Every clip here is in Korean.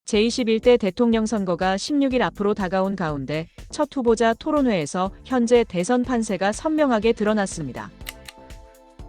제21대 대통령 선거가 16일 앞으로 다가온 가운데 첫 후보자 토론회에서 현재 대선 판세가 선명하게 드러났습니다.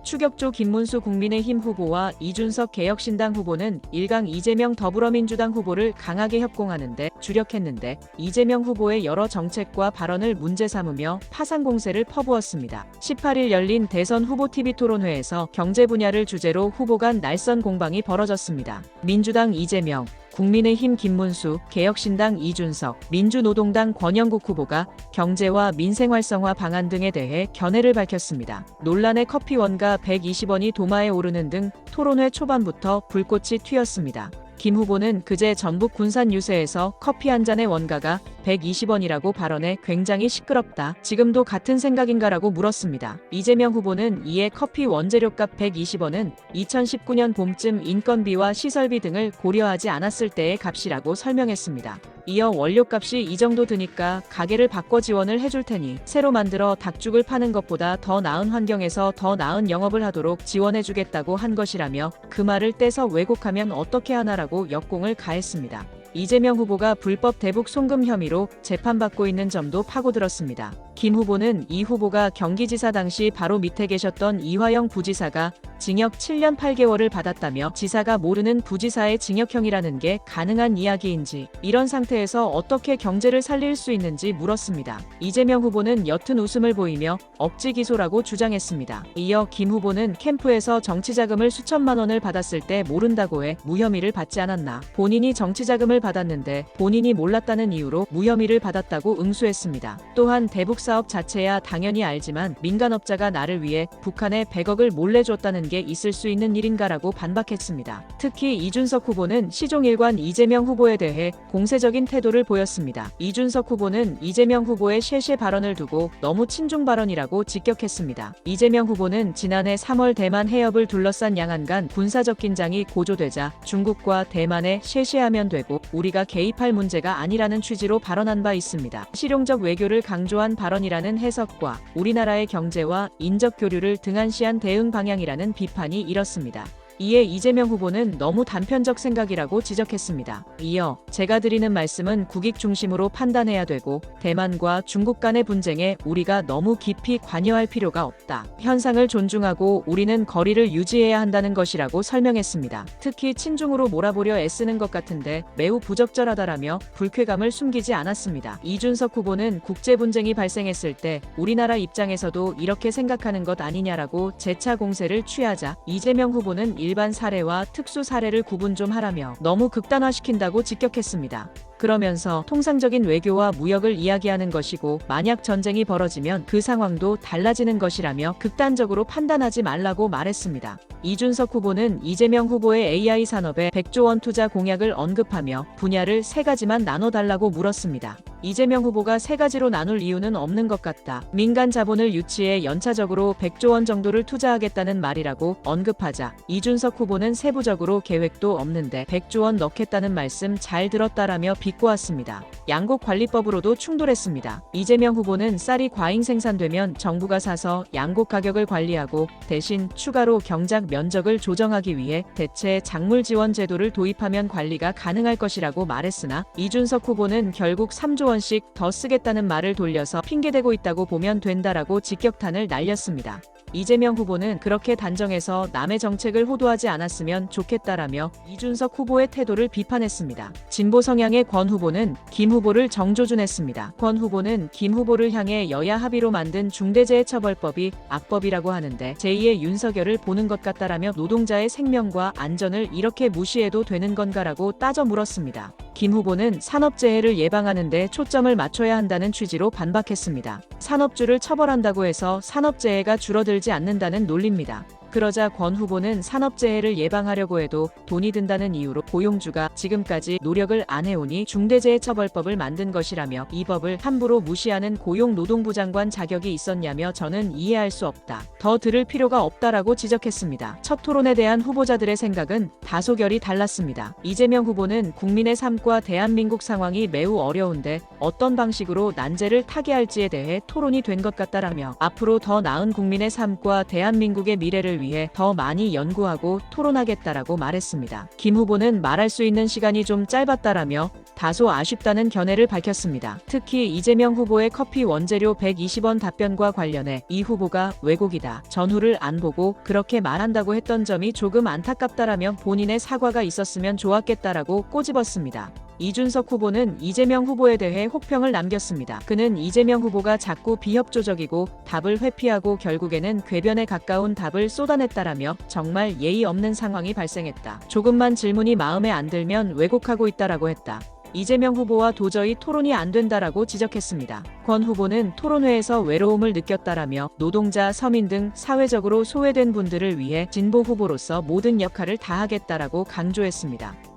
추격조 김문수 국민의힘 후보와 이준석 개혁신당 후보는 1강 이재명 더불어민주당 후보를 강하게 협공하는데 주력했는데 이재명 후보의 여러 정책과 발언을 문제 삼으며 파상 공세를 퍼부었습니다. 18일 열린 대선 후보 TV 토론회에서 경제 분야를 주제로 후보 간 날선 공방이 벌어졌습니다. 민주당 이재명, 국민의힘 김문수, 개혁신당 이준석, 민주노동당 권영국 후보가 경제와 민생 활성화 방안 등에 대해 견해를 밝혔습니다. 논란의 커피 원가 120원이 도마에 오르는 등 토론회 초반부터 불꽃이 튀었습니다. 김 후보는 그제 전북 군산 유세에서 커피 한 잔의 원가가 120원이라고 발언해 굉장히 시끄럽다. 지금도 같은 생각인가라고 물었습니다. 이재명 후보는 이에 커피 원재료값 120원은 2019년 봄쯤 인건비와 시설비 등을 고려하지 않았을 때의 값이라고 설명했습니다. 이어 원료값이 이 정도 드니까 가게를 바꿔 지원을 해줄 테니 새로 만들어 닭죽을 파는 것보다 더 나은 환경에서 더 나은 영업을 하도록 지원해주겠다고 한 것이라며 그 말을 떼서 왜곡하면 어떻게 하나라고 역공을 가했습니다. 이재명 후보가 불법 대북 송금 혐의로 재판받고 있는 점도 파고들었습니다. 김 후보는 이 후보가 경기지사 당시 바로 밑에 계셨던 이화영 부지사가 징역 7년 8개월을 받았다며 지사가 모르는 부지사의 징역형이라는 게 가능한 이야기인지 이런 상태에서 어떻게 경제를 살릴 수 있는지 물었습니다. 이재명 후보는 옅은 웃음을 보이며 억지 기소라고 주장했습니다. 이어 김 후보는 캠프에서 정치자금을 수천만 원을 받았을 때 모른다고 해 무혐의를 받지 않았나. 본인이 정치자금을 받았는데 본인이 몰랐다는 이유로 무혐의를 받았다고 응수했습니다. 또한 대북 사업 자체야 당연히 알지만 민간업자가 나를 위해 북한에 100억을 몰래 줬다는 게 있을 수 있는 일인가라고 반박했습니다. 특히 이준석 후보는 시종일관 이재명 후보에 대해 공세적인 태도를 보였습니다. 이준석 후보는 이재명 후보의 쉐쉐 발언을 두고 너무 친중 발언이라고 직격했습니다. 이재명 후보는 지난해 3월 대만 해협을 둘러싼 양안 군사적 긴장이 고조되자 중국과 대만에 쉐쉐하면 되고 우리가 개입할 문제가 아니라는 취지로 발언한 바 있습니다. 실용적 외교를 강조한 발언이라는 해석과 우리나라의 경제와 인적 교류를 등한시한 대응 방향이라는 비판이 일었습니다. 이에 이재명 후보는 너무 단편적 생각이라고 지적했습니다. 이어 제가 드리는 말씀은 국익 중심으로 판단해야 되고 대만과 중국 간의 분쟁에 우리가 너무 깊이 관여할 필요가 없다. 현상을 존중하고 우리는 거리를 유지해야 한다는 것이라고 설명했습니다. 특히 친중으로 몰아보려 애쓰는 것 같은데 매우 부적절하다라며 불쾌감을 숨기지 않았습니다. 이준석 후보는 국제 분쟁이 발생했을 때 우리나라 입장에서도 이렇게 생각하는 것 아니냐라고 재차 공세를 취하자 이재명 후보는 일반 사례와 특수 사례를 구분 좀 하라며 너무 극단화시킨다고 직격했습니다. 그러면서 통상적인 외교와 무역을 이야기하는 것이고 만약 전쟁이 벌어지면 그 상황도 달라지는 것이라며 극단적으로 판단하지 말라고 말했습니다. 이준석 후보는 이재명 후보의 AI 산업에 100조 원 투자 공약을 언급하며 분야를 3가지만 나눠달라고 물었습니다. 이재명 후보가 3가지로 나눌 이유는 없는 것 같다. 민간 자본을 유치해 연차적으로 100조 원 정도를 투자하겠다는 말이라고 언급하자 이준석 후보는 세부적으로 계획도 없는데 100조 원 넣겠다는 말씀 잘 들었다라며 비꼬았습니다. 양곡관리법으로도 충돌했습니다. 이재명 후보는 쌀이 과잉 생산되면 정부가 사서 양곡 가격을 관리하고 대신 추가로 경작 면적을 조정하기 위해 대체 작물 지원 제도를 도입하면 관리가 가능할 것이라고 말했으나 이준석 후보는 결국 3조 원씩 더 쓰겠다는 말을 돌려서 핑계대고 있다고 보면 된다라고 직격탄을 날렸습니다. 이재명 후보는 그렇게 단정해서 남의 정책을 호도하지 않았으면 좋겠다라며 이준석 후보의 태도를 비판했습니다. 진보 성향의 권 후보는 김 후보를 정조준했습니다. 권 후보는 김 후보를 향해 여야 합의로 만든 중대재해처벌법이 악법이라고 하는데 제2의 윤석열을 보는 것 같다라며 노동자의 생명과 안전을 이렇게 무시해도 되는 건가라고 따져 물었습니다. 김 후보는 산업재해를 예방하는 데 초점을 맞춰야 한다는 취지로 반박했습니다. 산업주를 처벌한다고 해서 산업재해가 줄어들지 않는다는 논리입니다. 그러자 권 후보는 산업재해를 예방하려고 해도 돈이 든다는 이유로 고용주가 지금까지 노력을 안 해오니 중대재해처벌법을 만든 것이라며 이 법을 함부로 무시하는 고용노동부 장관 자격이 있었냐며 저는 이해할 수 없다. 더 들을 필요가 없다라고 지적했습니다. 첫 토론에 대한 후보자들의 생각은 다소 결이 달랐습니다. 이재명 후보는 국민의 삶과 대한민국 상황이 매우 어려운데 어떤 방식으로 난제를 타개할지에 대해 토론이 된 것 같다라며 앞으로 더 나은 국민의 삶과 대한민국의 미래를 위해 위해 더 많이 연구하고 토론하겠다라고 말했습니다. 김 후보는 말할 수 있는 시간이 좀 짧았다라며 다소 아쉽다는 견해를 밝혔습니다. 특히 이재명 후보의 커피 원재료 120원 답변과 관련해 이 후보가 왜곡이다, 전후를 안 보고 그렇게 말한다고 했던 점이 조금 안타깝다라며 본인의 사과가 있었으면 좋았겠다라고 꼬집었습니다. 이준석 후보는 이재명 후보에 대해 혹평을 남겼습니다. 그는 이재명 후보가 자꾸 비협조적이고 답을 회피하고 결국에는 궤변에 가까운 답을 쏟아냈다라며 정말 예의 없는 상황이 발생했다. 조금만 질문이 마음에 안 들면 왜곡하고 있다라고 했다. 이재명 후보와 도저히 토론이 안 된다라고 지적했습니다. 권 후보는 토론회에서 외로움을 느꼈다라며 노동자, 서민 등 사회적으로 소외된 분들을 위해 진보 후보로서 모든 역할을 다하겠다라고 강조했습니다.